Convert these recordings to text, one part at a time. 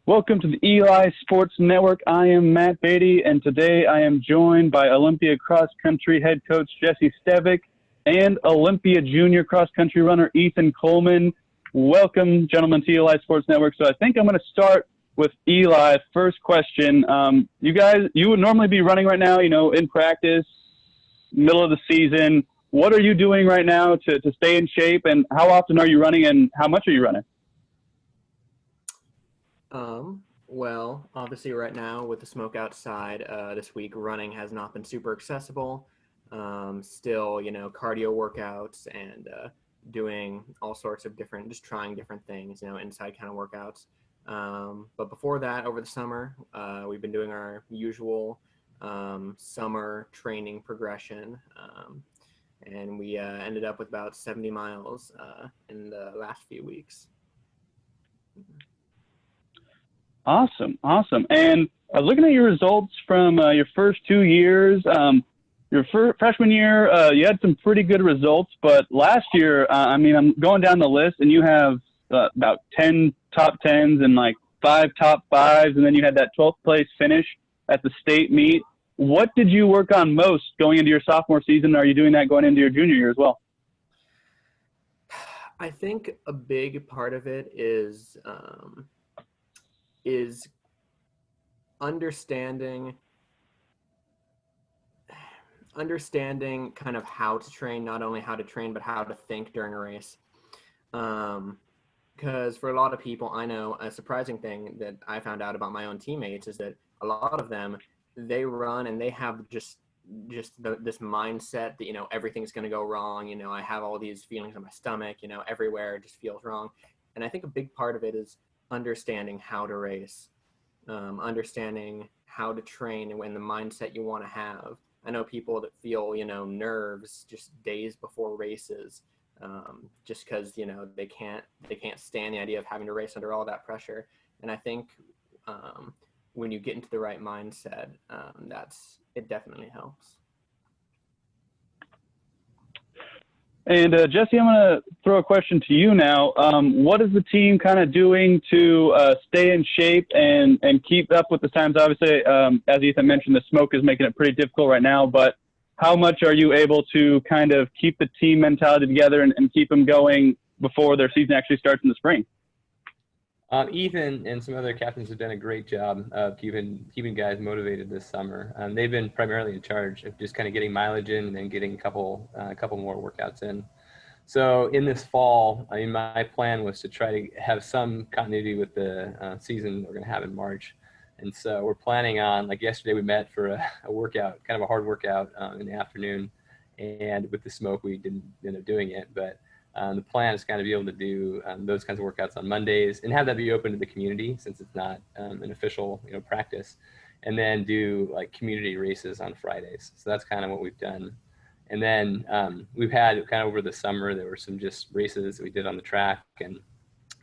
Welcome to the Eli Sports Network. I am Matt Baide, and today I am joined by Olympia cross country head coach Jesse Stevick and Olympia junior cross country runner Ethan Coleman. Welcome, gentlemen, to Eli Sports Network. So I think I'm going to start with Eli. First question. You would normally be running right now, in practice, middle of the season. What are you doing right now to stay in shape, and how often are you running, and how much are you running? Well, obviously right now with the smoke outside, this week running has not been super accessible. Still, cardio workouts and doing all sorts of just trying different things, inside kind of workouts. But before that, over the summer, we've been doing our usual summer training progression. And we ended up with about 70 miles in the last few weeks. Awesome. And looking at your results from your first 2 years, your freshman year, you had some pretty good results. But last year, I'm going down the list, and you have about 10 top 10s and like 5 top 5s, and then you had that 12th place finish at the state meet. What did you work on most going into your sophomore season? Are you doing that going into your junior year as well? I think a big part of it is understanding kind of how to train, not only how to train, but how to think during a race. Because for a lot of people, I know a surprising thing that I found out about my own teammates is that a lot of them, they run and they have just this mindset that, everything's going to go wrong. I have all these feelings in my stomach, everywhere it just feels wrong. And I think a big part of it is understanding how to race, understanding how to train and the mindset you want to have. I know people that feel, nerves just days before races, just because, they can't stand the idea of having to race under all that pressure. And I think when you get into the right mindset, it definitely helps. And Jesse, I'm going to throw a question to you now. What is the team kind of doing to stay in shape and keep up with the times? Obviously, as Ethan mentioned, the smoke is making it pretty difficult right now, but how much are you able to kind of keep the team mentality together and keep them going before their season actually starts in the spring? Ethan and some other captains have done a great job of keeping guys motivated this summer. They've been primarily in charge of just kind of getting mileage in and then getting a couple more workouts in. So in this fall, my plan was to try to have some continuity with the season we're going to have in March. And so we're planning on, like yesterday we met for a workout, kind of a hard workout in the afternoon. And with the smoke, we didn't end up doing it. But the plan is kind of be able to do those kinds of workouts on Mondays and have that be open to the community since it's not an official practice, and then do like community races on Fridays. So that's kind of what we've done. And then we've had kind of over the summer, there were some just races that we did on the track, and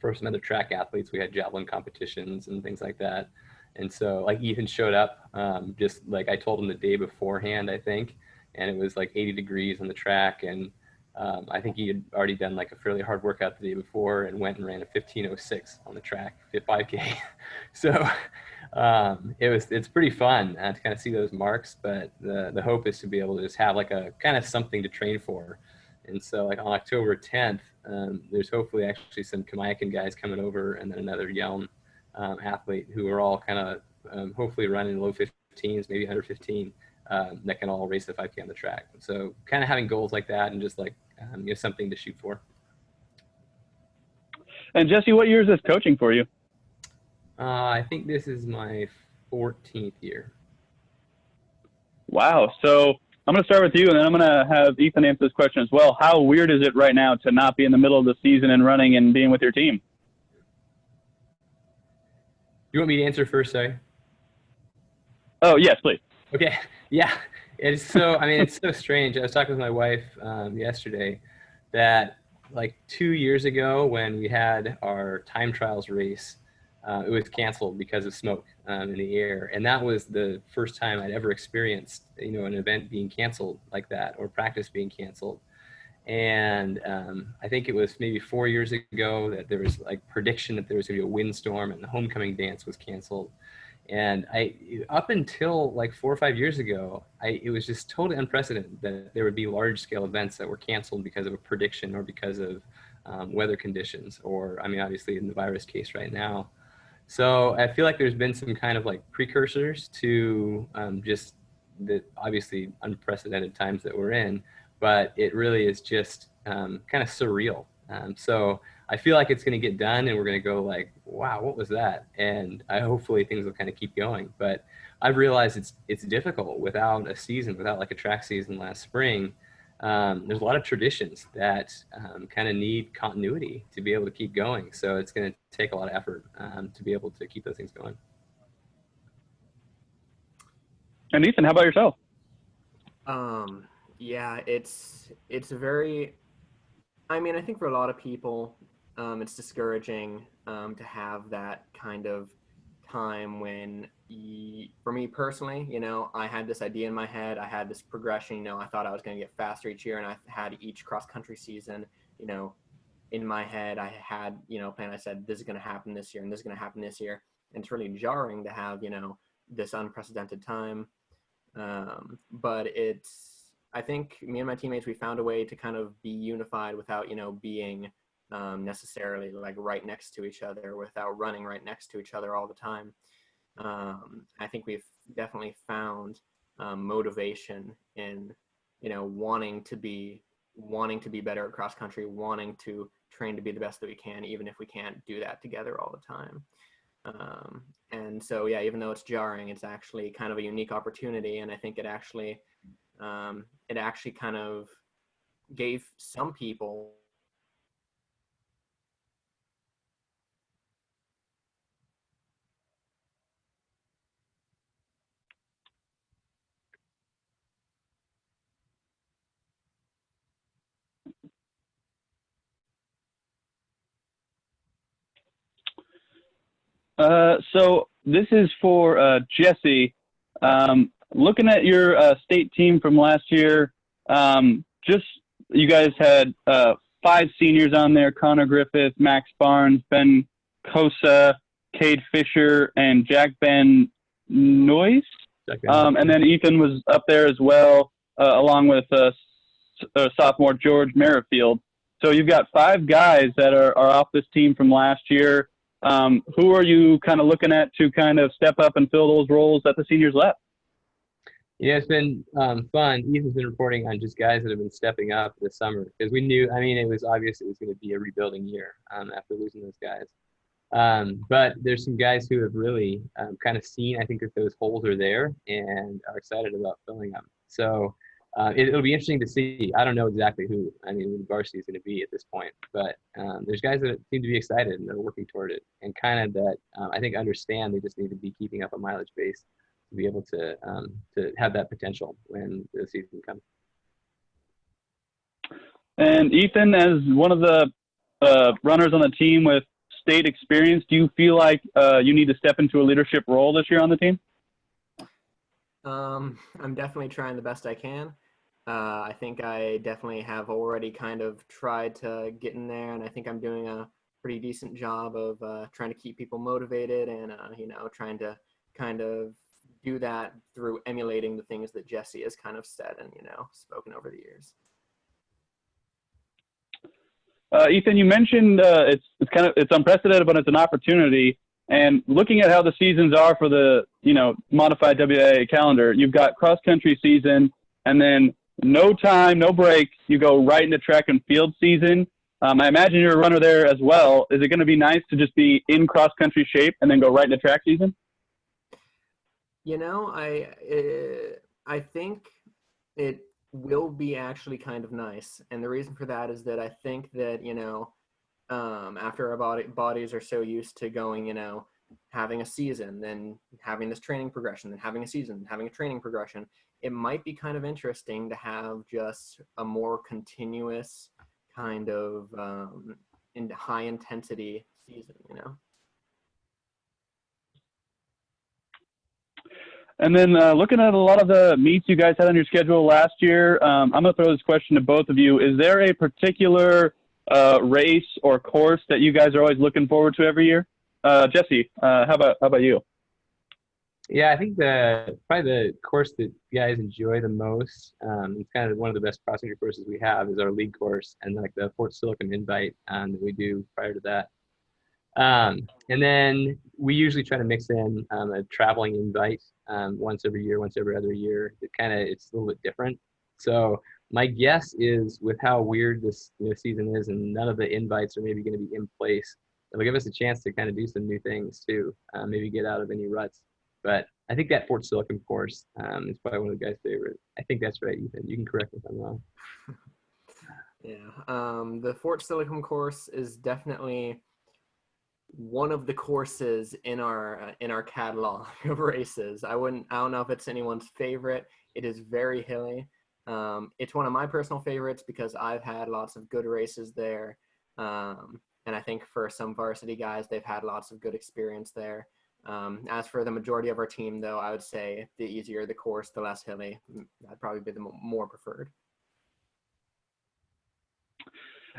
for some other track athletes, we had javelin competitions and things like that. And so like Ethan showed up, just like I told him the day beforehand, I think, and it was like 80 degrees on the track, and I think he had already done like a fairly hard workout the day before and went and ran a 15:06 on the track, 5K. So it's pretty fun to kind of see those marks, but the hope is to be able to just have like a kind of something to train for. And so like on October 10th, there's hopefully actually some Kamayakan guys coming over, and then another Yelm athlete who are all kind of hopefully running low 15s, maybe under 15. That can all race the 5K on the track. So kind of having goals like that and just like something to shoot for. And Jesse, what year is this coaching for you? I think this is my 14th year. Wow. So I'm going to start with you, and then I'm going to have Ethan answer this question as well. How weird is it right now to not be in the middle of the season and running and being with your team? You want me to answer first, sorry? Oh, yes, please. Okay. Yeah. It's so, it's so strange. I was talking with my wife yesterday that like 2 years ago when we had our time trials race, it was canceled because of smoke in the air. And that was the first time I'd ever experienced, an event being canceled like that or practice being canceled. And I think it was maybe 4 years ago that there was like prediction that there was going to be a windstorm and the homecoming dance was canceled. And up until like 4 or 5 years ago, it was just totally unprecedented that there would be large scale events that were canceled because of a prediction or because of weather conditions, or, I mean, obviously in the virus case right now. So I feel like there's been some kind of like precursors to just the obviously unprecedented times that we're in, but it really is just kind of surreal. So I feel like it's going to get done and we're going to go like, wow, what was that? And hopefully things will kind of keep going. But I've realized it's difficult without a season, without like a track season last spring. There's a lot of traditions that kind of need continuity to be able to keep going. So it's going to take a lot of effort to be able to keep those things going. And Ethan, how about yourself? Yeah, it's very, I mean, I think for a lot of people, it's discouraging to have that kind of time when, for me personally, you know, I had this idea in my head, I had this progression, you know, I thought I was going to get faster each year, and I had each cross country season, you know, in my head, I had, you know, plan. I said, this is going to happen this year and this is going to happen this year. And it's really jarring to have, you know, this unprecedented time. But I think me and my teammates, we found a way to kind of be unified without, you know, being necessarily like right next to each other, without running right next to each other all the time. I think we've definitely found motivation in, you know, wanting to be better at cross country, wanting to train to be the best that we can, even if we can't do that together all the time. And so, yeah, even though it's jarring, it's actually kind of a unique opportunity. And I think it actually kind of gave some people So this is for Jesse. Looking at your state team from last year, just you guys had 5 seniors on there: Connor Griffith, Max Barnes, Ben Cosa, Cade Fisher, and Jack Ben Noyes. And then Ethan was up there as well, along with sophomore George Merrifield. So you've got 5 guys that are off this team from last year. Who are you kind of looking at to kind of step up and fill those roles that the seniors left? Yeah, it's been fun. Ethan's been reporting on just guys that have been stepping up this summer because we knew, I mean, it was obvious it was going to be a rebuilding year after losing those guys. But there's some guys who have really kind of seen, I think, that those holes are there and are excited about filling them. So it'll be interesting to see. I don't know exactly who, I mean, the varsity is going to be at this point, but there's guys that seem to be excited and they're working toward it, and kind of that I think understand they just need to be keeping up a mileage base to be able to have that potential when the season comes. And Ethan, as one of the runners on the team with state experience, do you feel like you need to step into a leadership role this year on the team? I'm definitely trying the best I can. I think I definitely have already kind of tried to get in there, and I think I'm doing a pretty decent job of trying to keep people motivated and, you know, trying to kind of do that through emulating the things that Jesse has kind of said and, you know, spoken over the years. Ethan, you mentioned it's unprecedented, but it's an opportunity. And looking at how the seasons are for the, you know, modified WIA calendar, you've got cross-country season, and then no time, no break, you go right into track and field season. I imagine you're a runner there as well. Is it going to be nice to just be in cross-country shape and then go right into track season? You know, I think it will be actually kind of nice. And the reason for that is that I think that, you know, after our bodies are so used to going, you know, having a season, then having this training progression, then having a season, having a training progression, it might be kind of interesting to have just a more continuous kind of in high intensity season, you know? And then looking at a lot of the meets you guys had on your schedule last year, I'm going to throw this question to both of you. Is there a particular race or course that you guys are always looking forward to every year? Jesse, how about you? Yeah, I think probably the course that you guys enjoy the most, it's kind of one of the best cross country courses we have, is our league course, and like the Fort Silicon Invite that we do prior to that. And then we usually try to mix in a traveling invite once every year, once every other year. It's a little bit different. So my guess is, with how weird this season is, and none of the invites are maybe going to be in place, it'll give us a chance to kind of do some new things too, maybe get out of any ruts. But I think that Fort Silicon course is probably one of the guys' favorite. I think that's right, Ethan. You can correct me if I'm wrong. Yeah, the Fort Silicon course is definitely one of the courses in our catalog of races. I don't know if it's anyone's favorite. It is very hilly. It's one of my personal favorites because I've had lots of good races there. And I think for some varsity guys, they've had lots of good experience there. As for the majority of our team, though, I would say the easier the course, the less hilly. That'd probably be the more preferred.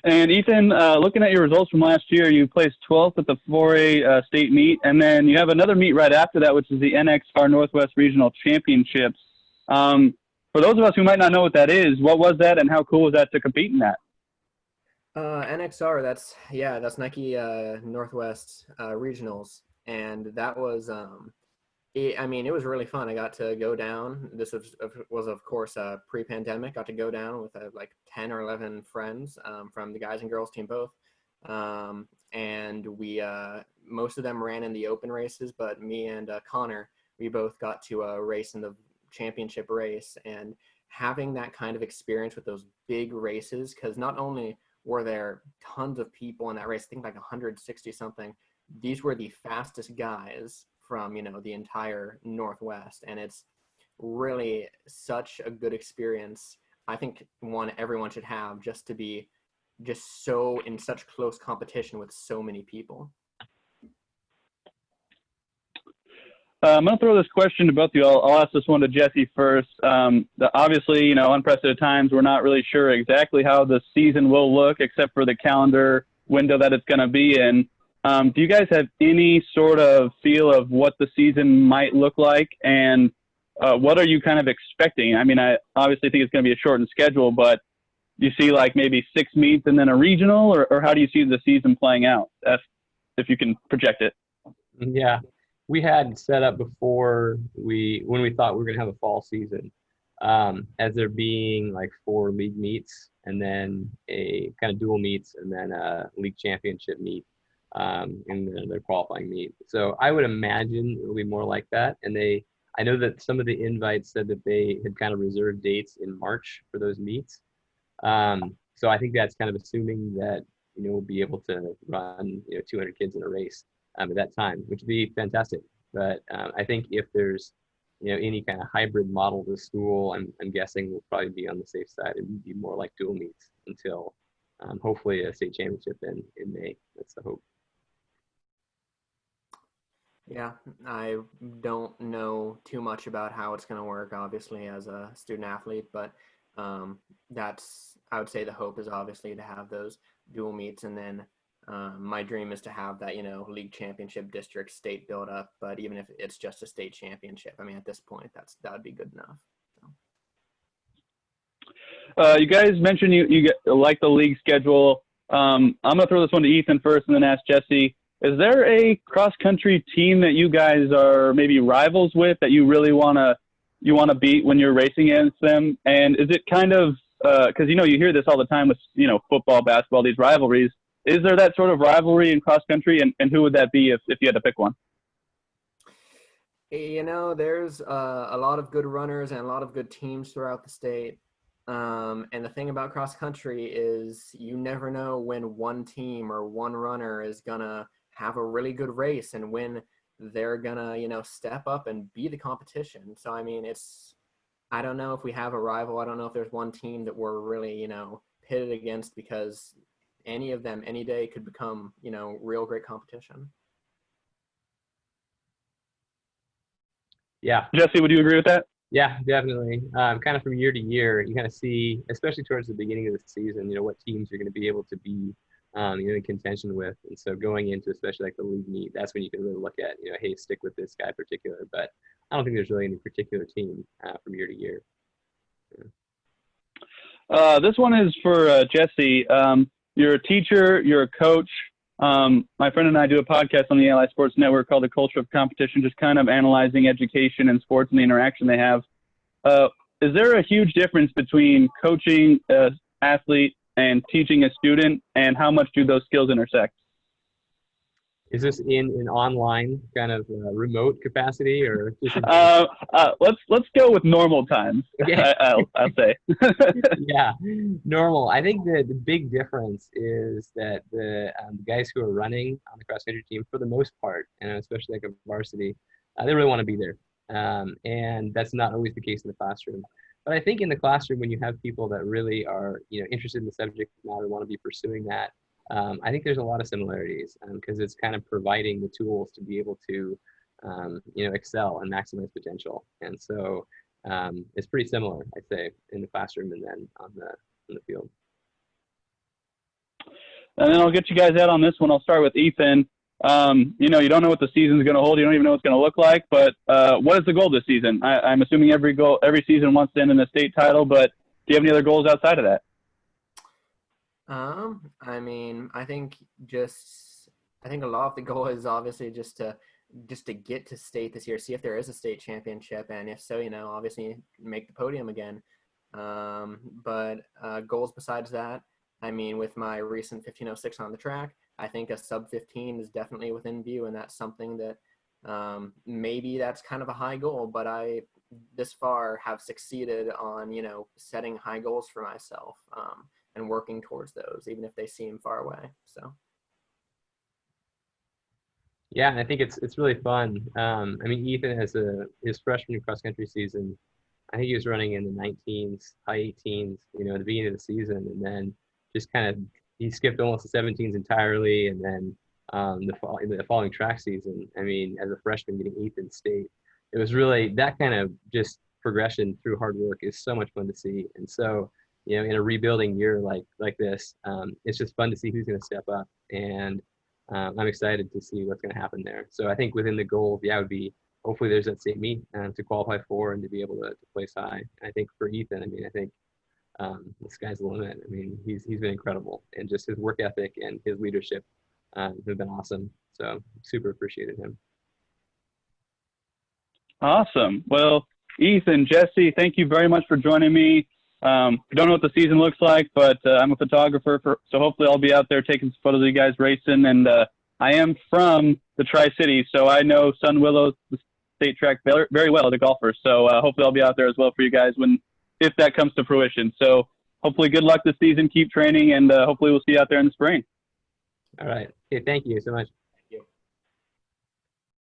And Ethan, looking at your results from last year, you placed 12th at the 4A state meet, and then you have another meet right after that, which is the NXR Northwest Regional Championships. For those of us who might not know what that is, what was that, and how cool was that to compete in that? NXR, that's Nike Northwest Regionals, and that was it was really fun. I got to go down. This was of course pre-pandemic. Got to go down with like 10 or 11 friends from the guys and girls team both, and we most of them ran in the open races, but me and Connor, we both got to race in the championship race. And having that kind of experience with those big races, because not only were there tons of people in that race, I think like 160 something, these were the fastest guys from the entire Northwest, and it's really such a good experience. I think everyone should have, just to be just so in such close competition with so many people. I'm going to throw this question to both of you. I'll ask this one to Jesse first. Obviously, unprecedented times. We're not really sure exactly how the season will look, except for the calendar window that it's going to be in. Do you guys have any sort of feel of what the season might look like, and what are you kind of expecting? I mean, I obviously think it's going to be a shortened schedule, but do you see like maybe 6 meets and then a regional, or how do you see the season playing out, if you can project it? Yeah, we had set up before when we thought we were going to have a fall season, as there being like 4 league meets, and then a kind of dual meets, and then a league championship meet. In their qualifying meet. So I would imagine it'll be more like that. And I know that some of the invites said that they had kind of reserved dates in March for those meets. So I think that's kind of assuming that, we'll be able to run, 200 kids in a race at that time, which would be fantastic. But I think if there's, any kind of hybrid model to school, I'm guessing we'll probably be on the safe side and be more like dual meets until hopefully a state championship in May. That's the hope. Yeah, I don't know too much about how it's going to work, obviously, as a student athlete, but I would say the hope is obviously to have those dual meets, and then my dream is to have that, league championship district state build up, but even if it's just a state championship, I mean, at this point, that would be good enough. So. You guys mentioned you like the league schedule. I'm going to throw this one to Ethan first and then ask Jesse. Is there a cross-country team that you guys are maybe rivals with that you really want to beat when you're racing against them? And is it kind of because you hear this all the time with football, basketball, these rivalries. Is there that sort of rivalry in cross-country, and who would that be if you had to pick one? There's a lot of good runners and a lot of good teams throughout the state. And the thing about cross-country is you never know when one team or one runner is going to have a really good race and when they're gonna, step up and be the competition. So, I mean, I don't know if we have a rival. I don't know if there's one team that we're really, pitted against, because any of them any day could become, real great competition. Yeah. Jesse, would you agree with that? Yeah, definitely. Kind of from year to year, you kind of see, especially towards the beginning of the season, what teams you're going to be able to be, in contention with. And so going into especially like the league meet, that's when you can really look at, hey, stick with this guy particular. But I don't think there's really any particular team from year to year. Yeah. This one is for Jesse. You're a teacher, you're a coach. My friend and I do a podcast on the ALI Sports Network called The Culture of Competition, just kind of analyzing education and sports and the interaction they have. Is there a huge difference between coaching an athlete and teaching a student, and how much do those skills intersect? Is this in an online kind of remote capacity, or just let's go with normal times? Okay. I'll say. Yeah, normal. I think the big difference is that the guys who are running on the cross country team, for the most part, and especially like a varsity, they really want to be there, and that's not always the case in the classroom. But I think in the classroom, when you have people that really are interested in the subject matter, want to be pursuing that, I think there's a lot of similarities because it's kind of providing the tools to be able to, excel and maximize potential. And so it's pretty similar, I'd say, in the classroom and then on the field. And then I'll get you guys out on this one. I'll start with Ethan. You don't know what the season's going to hold. You don't even know what it's going to look like. But what is the goal this season? I'm assuming every season wants to end in a state title. But do you have any other goals outside of that? I think a lot of the goal is obviously just to get to state this year, see if there is a state championship, and if so, obviously make the podium again. But goals besides that, with my recent 15:06 on the track, I think a sub 15 is definitely within view, and that's something that maybe that's kind of a high goal, but I this far have succeeded on setting high goals for myself and working towards those, even if they seem far away. So. Yeah, and I think it's really fun. Ethan has his freshman cross country season, I think he was running in the 19s, high 18s, at the beginning of the season, and then just kind of he skipped almost the 17s entirely, and then the following track season, as a freshman getting 8th in state, it was really that kind of just progression through hard work is so much fun to see. And so in a rebuilding year like this, it's just fun to see who's going to step up, and I'm excited to see what's going to happen there. So I think within the goals, would be hopefully there's that state meet to qualify for and to be able to place high. I think for Ethan, I think the sky's the limit. He's been incredible, and just his work ethic and his leadership have been awesome. So super appreciated him. Awesome. Well, Ethan, Jesse, thank you very much for joining me. I don't know what the season looks like, but I'm a photographer, so hopefully I'll be out there taking some photos of you guys racing. And I am from the Tri-Cities, so I know Sun Willow, the state track, very well as a golfer. So hopefully I'll be out there as well for you guys if that comes to fruition. So hopefully good luck this season, keep training, and hopefully we'll see you out there in the spring. All right. Okay, thank you so much.